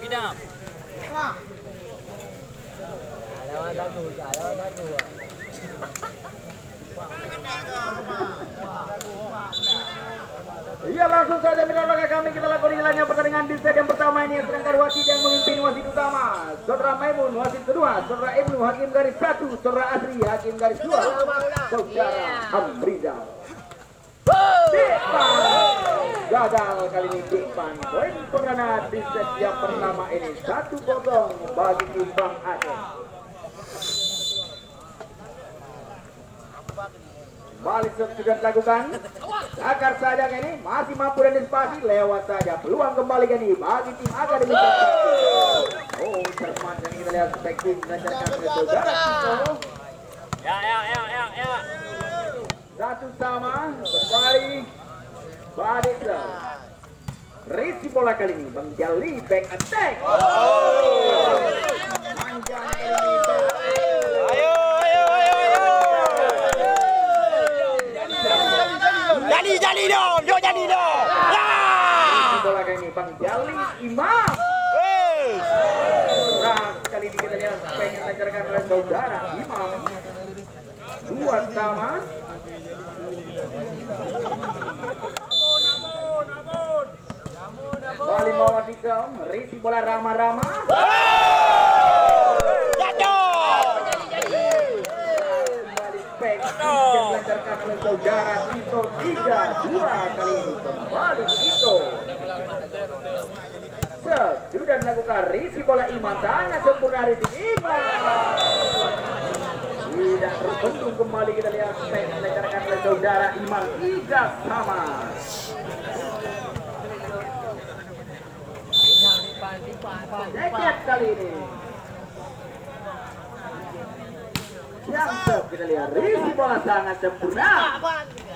Gidam. Iya, langsung saja mitra kami kita lakukan jalannya pertandingan di set yang pertama ini. Sedangkan wasit yang memimpin wasit utama Saudara Maimun, wasit kedua Saudara Ibnu, hakim garis 1 Saudara Asri, hakim garis 2 Saudara Amriza. Gagal kali ini Dikpan. Poin perdana di set yang pertama ini 1-0 bagi tim Bang Aceh. Balik sudah dilakukan. Agar saja ini masih mampu dan dispasi lewat saja. Peluang kembali ini bagi tim Akademi Trisakti. Oh, cermat yang kita lihat spektim melancarkan ke saudara Tito. Ya. Satu sama kembali balik ke Risi bola kali ini Bang Jali back attack. Panjang ini. Jadi dong. Ya. Bola kali ini Bang Jali Imam. Kali ini kita lihat pengen melancarkan oleh saudara Imam. 2 sama. Balik bawah tikam, Risi bola Rama. Balik back yang melancarkan oleh saudara Tito 3-2 kali ini kembali Tito. Sudah dilakukan Risi bola Imam, sangat sempurna Risi Imam. Tidak terbendung kembali kita lihat back melancarkan oleh saudara Imam 3 sama. Dekat kali ini. Siap kita lihat Risi bola sangat sempurna.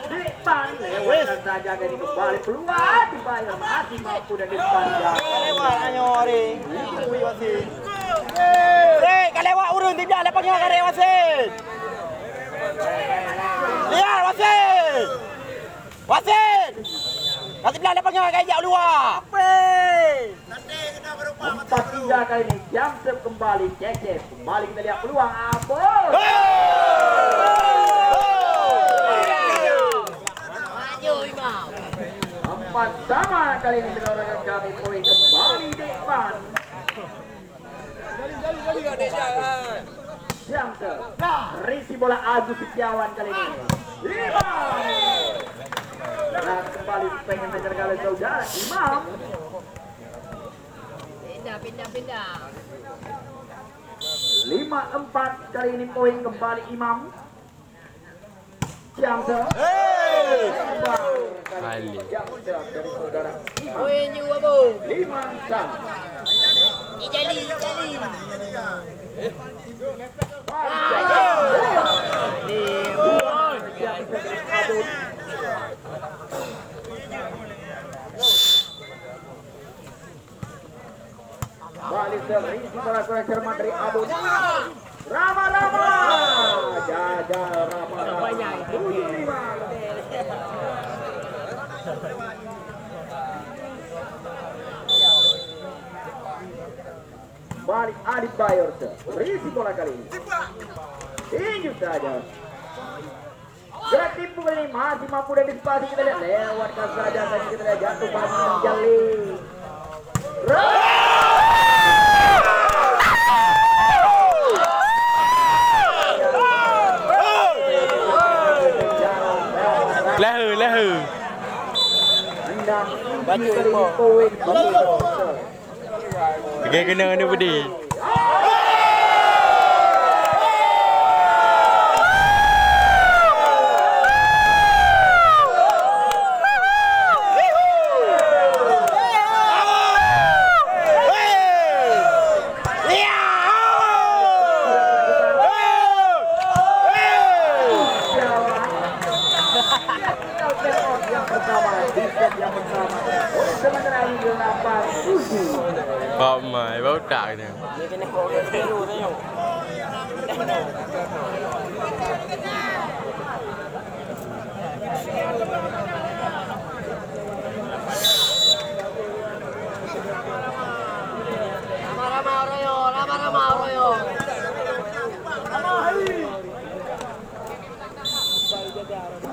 Depan lewatkan saja ini kembali peluang dibayar masih mampu dan depan Lewat anyori. Kalewat urun tidak lepasnya kare wasit. Lihat wasit. Kasih belah lepasnya kayak luar. 4-3 kali ini Jamsep kembali cecep. Kembali kita lihat peluang Abon. Empat sama kali ini rekan kami poin kembali depan. Jamsep. Risi bola Agus Setiawan kali ini. 5. Nah, kembali pengen mengejar oleh saudara Imam. Pindah. 5-4 kali ini poin kembali Imam. Jamsep. Kali Jamsep dari saudara Imam. Poin juga, Bu. 5 sama. Jali. Balik dari bola kurang cermat dari Abu. Rama. Jajal Rama. 75. Balik Adit Bayor. Risi bola kali ini. Injut saja. Gerak tipu kali ini masih mampu dan dispasi kita lihat lewatkan saja tadi kita lihat jatuh bagi Jali. Leher. Baju poin. Kena ada budi. Bọc mày bóc trại nè.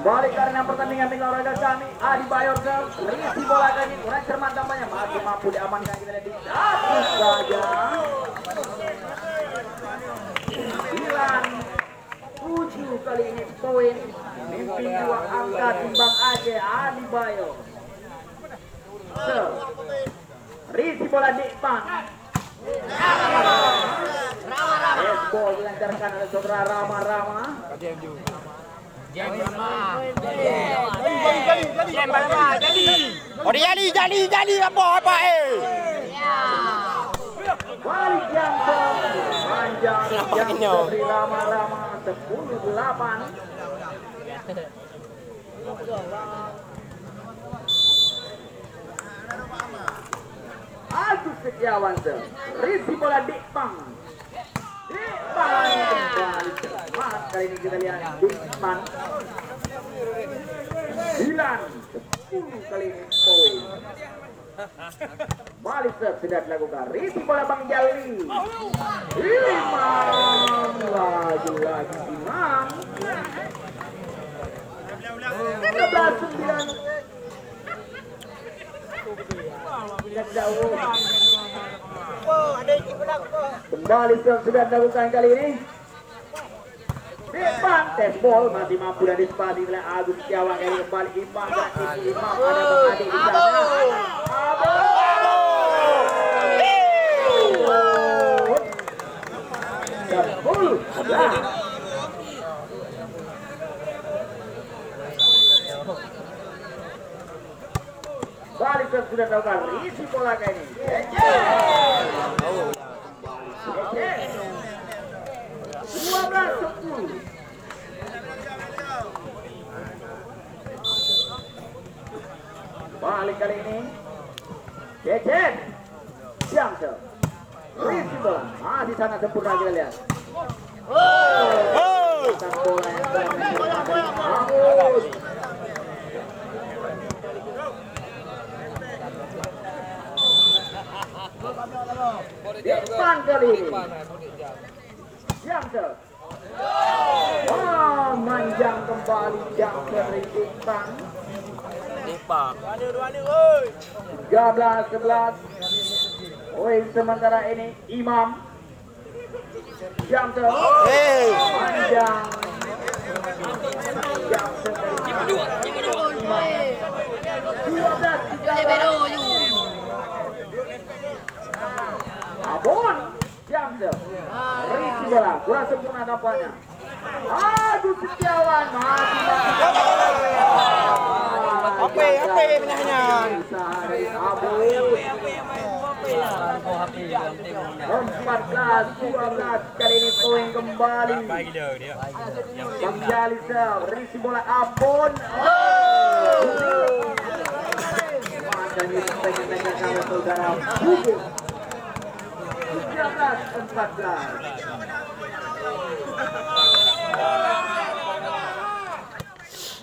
Kembali karena pertandingan tinggal olahraga kami Adi Bayor berisi bola kali kurang cermat tampaknya masih mampu diamankan kita lihat di atas saja 9-7 kali ini poin mimpi 2 angka timbang Aceh Adi Bayor berisi bola di depan ball dilancarkan oleh saudara Rama Oh jadi apa balik yang panjang yang dari Rama 10-8 Agus Setiawan risi bola Dikman kembali cepat kali ini kita lihat Dikman 9-10 kali ini poin balik sudah dilakukan risi bola Bang Jali Imam lagi Imam 13-9 jauh kembali sudah dilakukan kali ini depan tes ball masih mampu dan disepati oleh Agus Setiawan kali kembali Imam dan Imam ada Bang Adi di sana balik sudah dilakukan risi bola kali ini Aceh 12-10 balik kali ini Aceh siang risi bola masih sangat sempurna kita lihat bola yang depan kali ini Jamser manjang kembali Jamser dari depan 13-11 poin sementara ini Imam Jamser manjang Jamser Imam 12-13 Abon Jamser risi bola kurang sempurna tampaknya Agus Setiawan masih apa benarnya 14-12 kali ini poin kembali Bang Jalisa risi bola Abon makanya pengen kalau saudara Bugis 13-14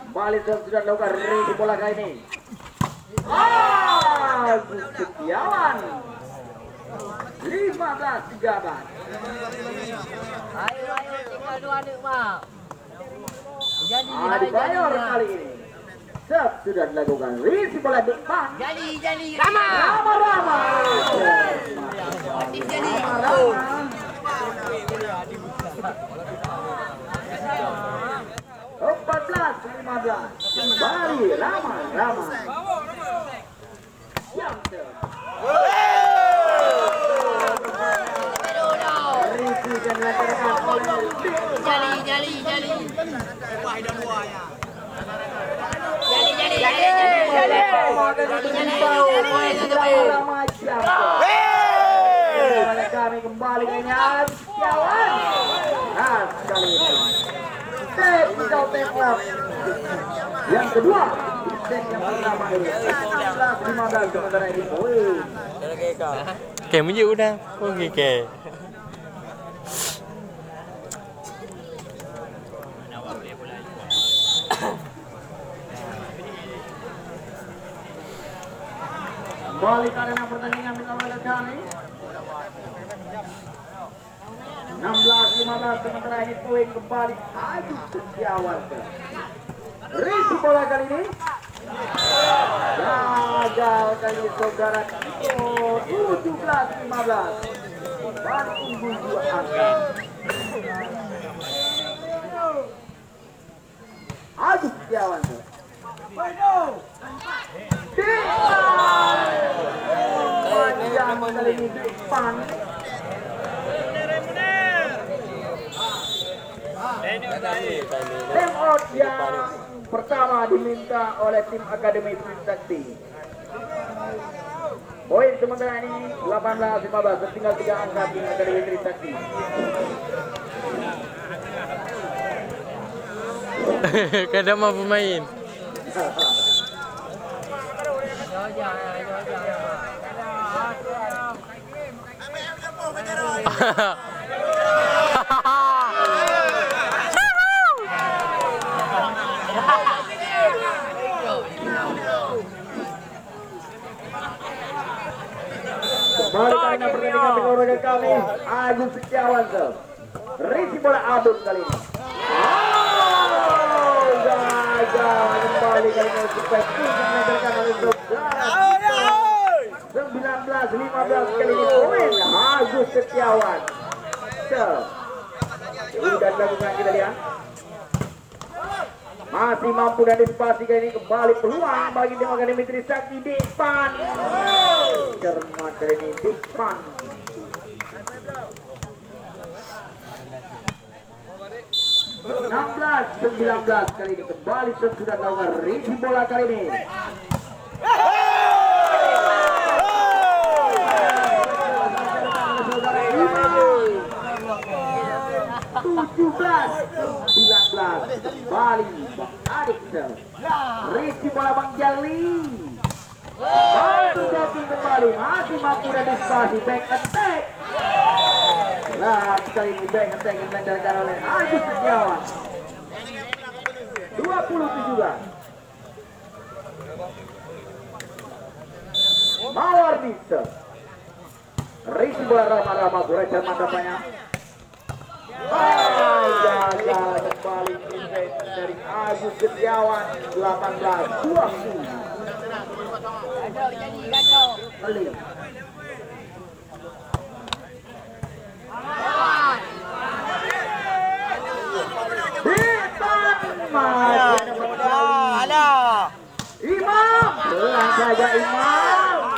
Balik sudah dilakukan risi bola kali ini Agus Setiawan 15-13 Ayo tinggal 2 nih mak. Adi Bayor kali ini sudah dilakukan risi bola depan Jali Rama 14-15 kembali Rama Jamser risi dan dilakukan oleh Jali. Kami kembali dengan Setiawan kali ini technical tap yang kedua set yang pertama ini 15 sementara ini poin kayak menye udah oke kembali karena pertandingan oleh kami 16-15 sementara ini poin kembali Agus Setiawan Risi bola kali ini. Gagal kali ini saudara. 17-15. Dan unggul 2 angka. Aduh, Setiawan tuh. Panjang kali ini depan. Time out yang pertama diminta oleh tim Akademi Trisakti. Poin sementara ini 18-15, tertinggal 3 angka tim Akademi Trisakti. Kadang mampu main. Kembali karena pertandingan olahraga kami Agus Setiawan tuh. Risi bola abun kali ini. Gagal kembali kali ini supaya dimenangkan oleh saudara. 19-15 kali ini poin Agus Setiawan. Sudah dilakukan, kita lihat. Masih mampu dan disipasi kali ini, kembali peluang bagi tim Akademi Trisakti di depan. Cermat kali ini di depan. 16-19 kali ini kembali sudah dilakukan risi bola kali ini. 17-19 Bali Bang Adik risi bola Bang Jali. Terjadi kembali masih mampu dan disipasi back attack. Nah kali ini back attack yang dilancarkan oleh Agus Setiawan. 20-17 Mawar bisa risi bola Rama-Rama Gorecan mantapnya. Gagal kembali dari Agus Setiawan. 18-20 Beli. Imam, pelan saja Imam.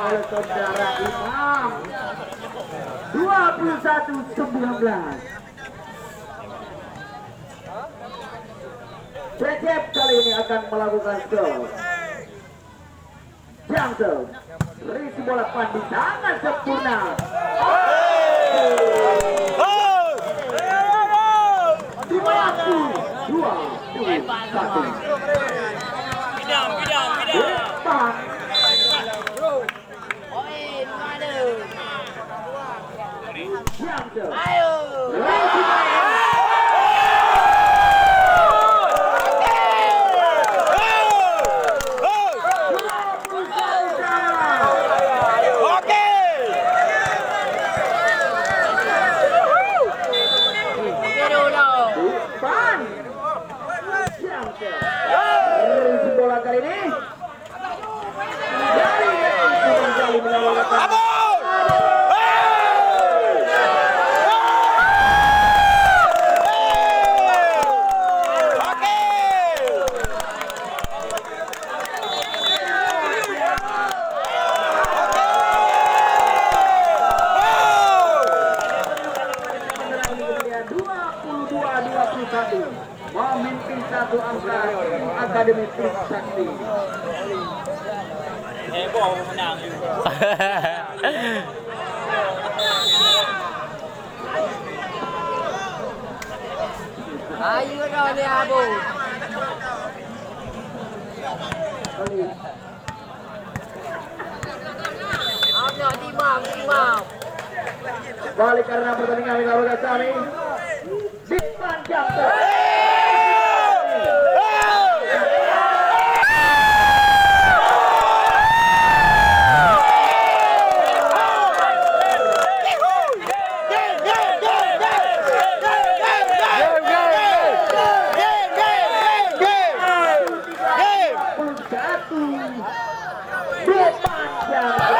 Oleh saudara Imam 21-19. Recep kali ini akan melakukan gol. Jangsel risi bola Pandi sangat sempurna. Bola kali ini dari menyelamatkan. Memimpin satu angka Akademi Trisakti. Heboh menang. Ayo dah ni abu. Nak timam. balik karena pertandingan Mitra Bagas kami dipanjang. Dipanjang.